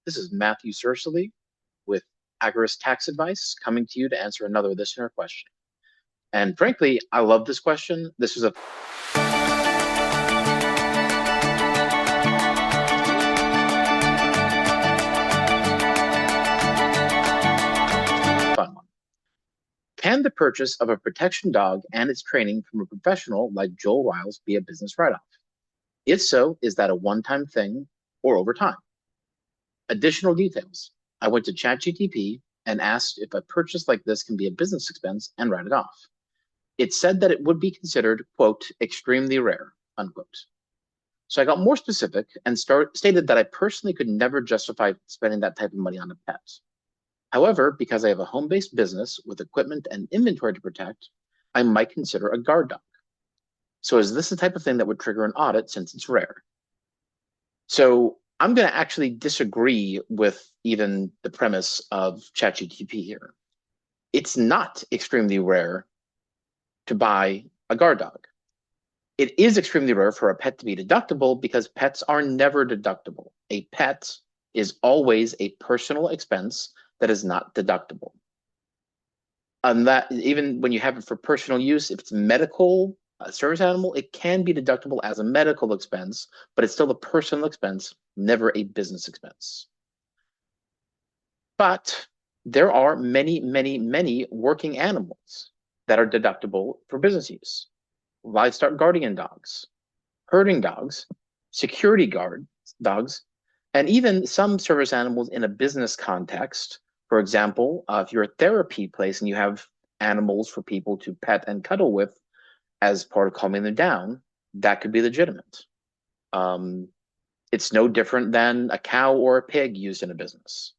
This is Matthew Cercily with Agorist Tax Advice coming to you to answer another listener question. And frankly, I love this question. This is a fun one. Can the purchase of a protection dog and its training from a professional like Joel Riles be a business write-off? If so, is that a one-time thing or over time? Additional details. I went to ChatGPT and asked if a purchase like this can be a business expense and write it off. It said that it would be considered, quote, extremely rare, unquote. So I got more specific and stated that I personally could never justify spending that type of money on a pet. However, because I have a home-based business with equipment and inventory to protect, I might consider a guard dog. So is this the type of thing that would trigger an audit since it's rare? So I'm going to actually disagree with even the premise of ChatGPT here. It's not extremely rare to buy a guard dog. It is extremely rare for a pet to be deductible because pets are never deductible. A pet is always a personal expense that is not deductible. And that even when you have it for personal use, if it's medical service animal, it can be deductible as a medical expense, but it's still a personal expense, never a business expense. But there are many, many, many working animals that are deductible for business use. Livestock guardian dogs, herding dogs, security guard dogs, and even some service animals in a business context. For example, if you're a therapy place and you have animals for people to pet and cuddle with as part of calming them down, that could be legitimate. It's no different than a cow or a pig used in a business.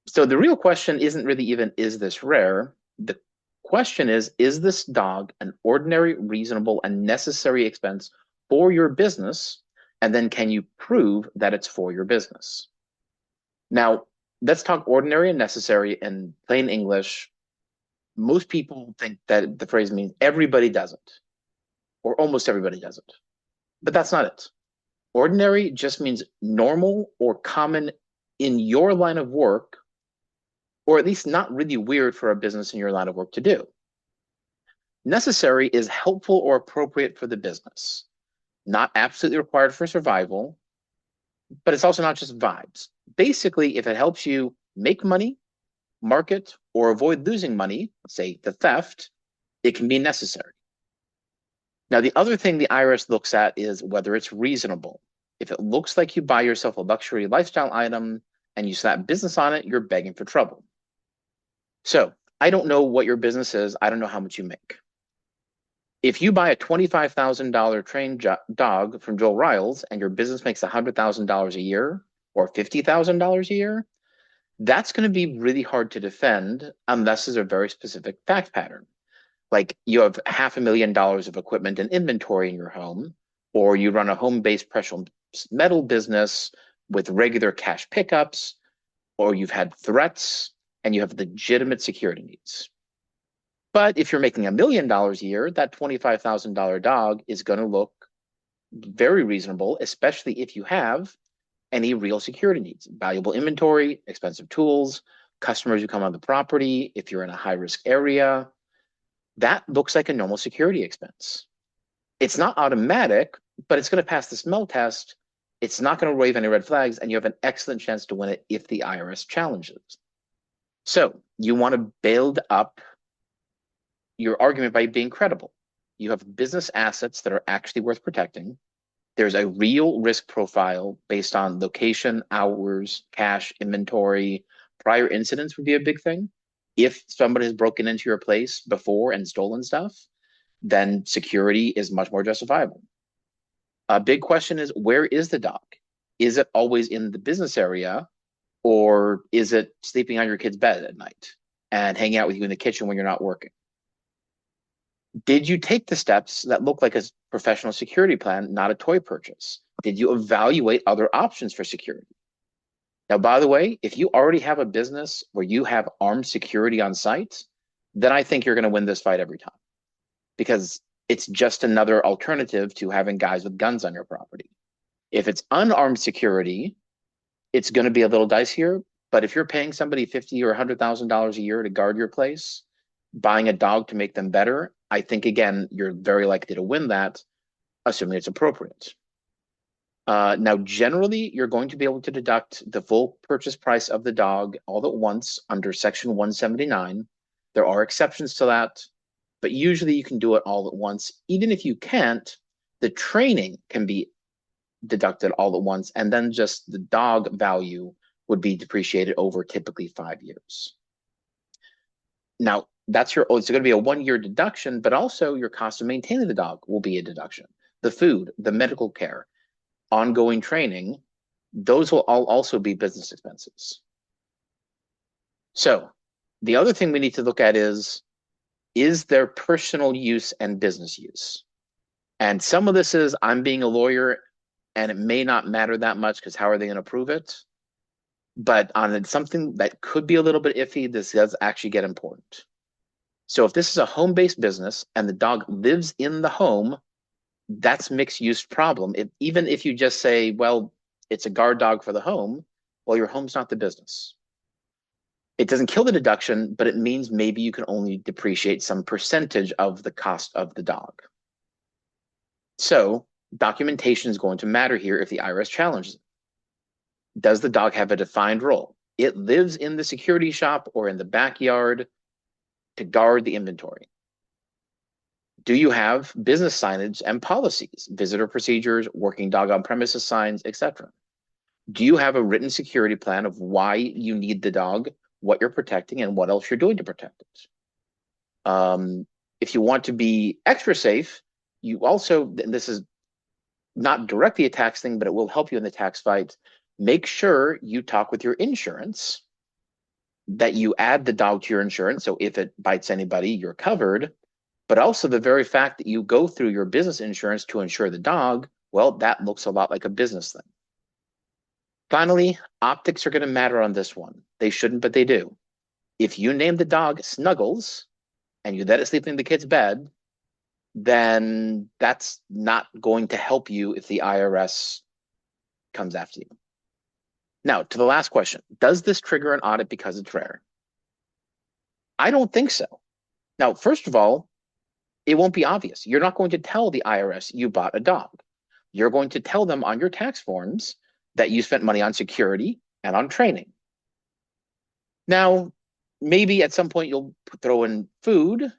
So the real question isn't really even, is this rare? The question is this dog an ordinary, reasonable, and necessary expense for your business? And then can you prove that it's for your business? Now, let's talk ordinary and necessary in plain English. Most people think that the phrase means everybody does it, or almost everybody does it. But that's not it. Ordinary just means normal or common in your line of work, or at least not really weird for a business in your line of work to do. Necessary is helpful or appropriate for the business, not absolutely required for survival, but it's also not just vibes. Basically, if it helps you make money, market, or avoid losing money, say the theft, it can be necessary. Now, the other thing the IRS looks at is whether it's reasonable. If it looks like you buy yourself a luxury lifestyle item and you slap business on it, you're begging for trouble. So I don't know what your business is. I don't know how much you make. If you buy a $25,000 trained dog from Joel Riles and your business makes $100,000 a year or $50,000 a year, that's going to be really hard to defend unless there's a very specific fact pattern. Like you have $500,000 of equipment and inventory in your home, or you run a home-based precious metal business with regular cash pickups, or you've had threats and you have legitimate security needs. But if you're making $1 million a year, that $25,000 dog is going to look very reasonable, especially if you have any real security needs, valuable inventory, expensive tools, customers who come on the property, if you're in a high-risk area. That looks like a normal security expense. It's not automatic, but it's going to pass the smell test. It's not going to wave any red flags, and you have an excellent chance to win it if the IRS challenges. So you want to build up your argument by being credible. You have business assets that are actually worth protecting. There's a real risk profile based on location, hours, cash, inventory. Prior incidents would be a big thing. If somebody has broken into your place before and stolen stuff, then security is much more justifiable. A big question is, where is the dog? Is it always in the business area, or is it sleeping on your kid's bed at night and hanging out with you in the kitchen when you're not working? Did you take the steps that look like a professional security plan, not a toy purchase? Did you evaluate other options for security? Now, by the way, if you already have a business where you have armed security on site, then I think you're going to win this fight every time, because it's just another alternative to having guys with guns on your property. If it's unarmed security, it's going to be a little dicier. But if you're paying somebody $50,000 or $100,000 a year to guard your place, buying a dog to make them better, I think, again, you're very likely to win that, assuming it's appropriate. Now, generally, you're going to be able to deduct the full purchase price of the dog all at once under Section 179. There are exceptions to that, but usually you can do it all at once. Even if you can't, the training can be deducted all at once, and then just the dog value would be depreciated over typically 5 years. Now, it's going to be a 1-year deduction, but also your cost of maintaining the dog will be a deduction. The food, the medical care, ongoing training, those will all also be business expenses. So the other thing we need to look at is there personal use and business use? And some of this is, I'm being a lawyer and it may not matter that much because how are they going to prove it? But on something that could be a little bit iffy, this does actually get important. So if this is a home-based business and the dog lives in the home, that's mixed use problem. Even if you just say, well, it's a guard dog for the home, well, your home's not the business. It doesn't kill the deduction, but it means maybe you can only depreciate some percentage of the cost of the dog. So documentation is going to matter here if the IRS challenges it. Does the dog have a defined role? It lives in the security shop or in the backyard to guard the inventory. Do you have business signage and policies, visitor procedures, working dog on premises signs, etc.? Do you have a written security plan of why you need the dog, what you're protecting, and what else you're doing to protect it? If you want to be extra safe, you also, and this is not directly a tax thing, but it will help you in the tax fight, make sure you talk with your insurance, that you add the dog to your insurance, so if it bites anybody, you're covered. But also the very fact that you go through your business insurance to insure the dog, well, that looks a lot like a business thing. Finally, optics are going to matter on this one. They shouldn't, but they do. If you name the dog Snuggles and you let it sleep in the kid's bed, then that's not going to help you if the IRS comes after you. Now, to the last question, does this trigger an audit because it's rare? I don't think so. Now, first of all, it won't be obvious. You're not going to tell the IRS you bought a dog. You're going to tell them on your tax forms that you spent money on security and on training. Now, maybe at some point you'll throw in food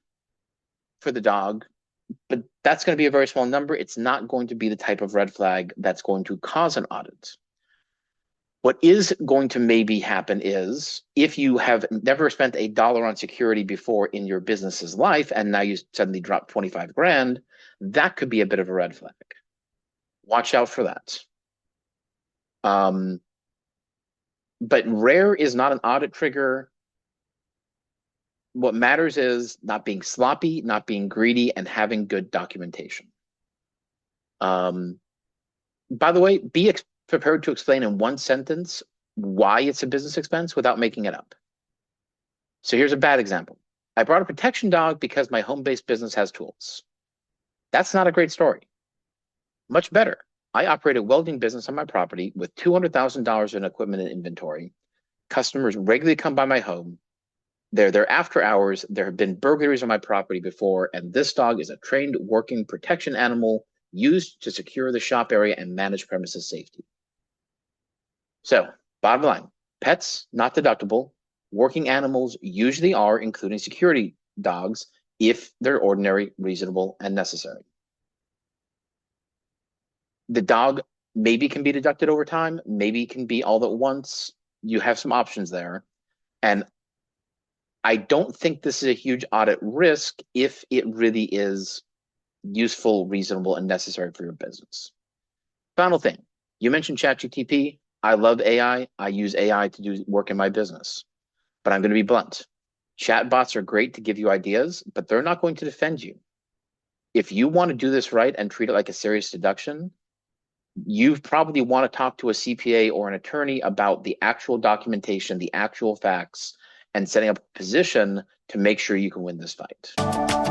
for the dog, but that's going to be a very small number. It's not going to be the type of red flag that's going to cause an audit. What is going to maybe happen is if you have never spent $1 on security before in your business's life, and now you suddenly drop 25 grand, that could be a bit of a red flag. Watch out for that. But rare is not an audit trigger. What matters is not being sloppy, not being greedy, and having good documentation. By the way, be prepared to explain in one sentence why it's a business expense without making it up. So here's a bad example. I brought a protection dog because my home-based business has tools. That's not a great story. Much better. I operate a welding business on my property with $200,000 in equipment and inventory. Customers regularly come by my home. They're there after hours. There have been burglaries on my property before, and this dog is a trained working protection animal used to secure the shop area and manage premises safety. So, bottom line, pets, not deductible. Working animals usually are, including security dogs, if they're ordinary, reasonable, and necessary. The dog maybe can be deducted over time, maybe can be all at once. You have some options there. And I don't think this is a huge audit risk if it really is useful, reasonable, and necessary for your business. Final thing, you mentioned ChatGPT. I love AI. I use AI to do work in my business. But I'm going to be blunt. Chatbots are great to give you ideas, but they're not going to defend you. If you want to do this right and treat it like a serious deduction, you probably want to talk to a CPA or an attorney about the actual documentation, the actual facts, and setting up a position to make sure you can win this fight.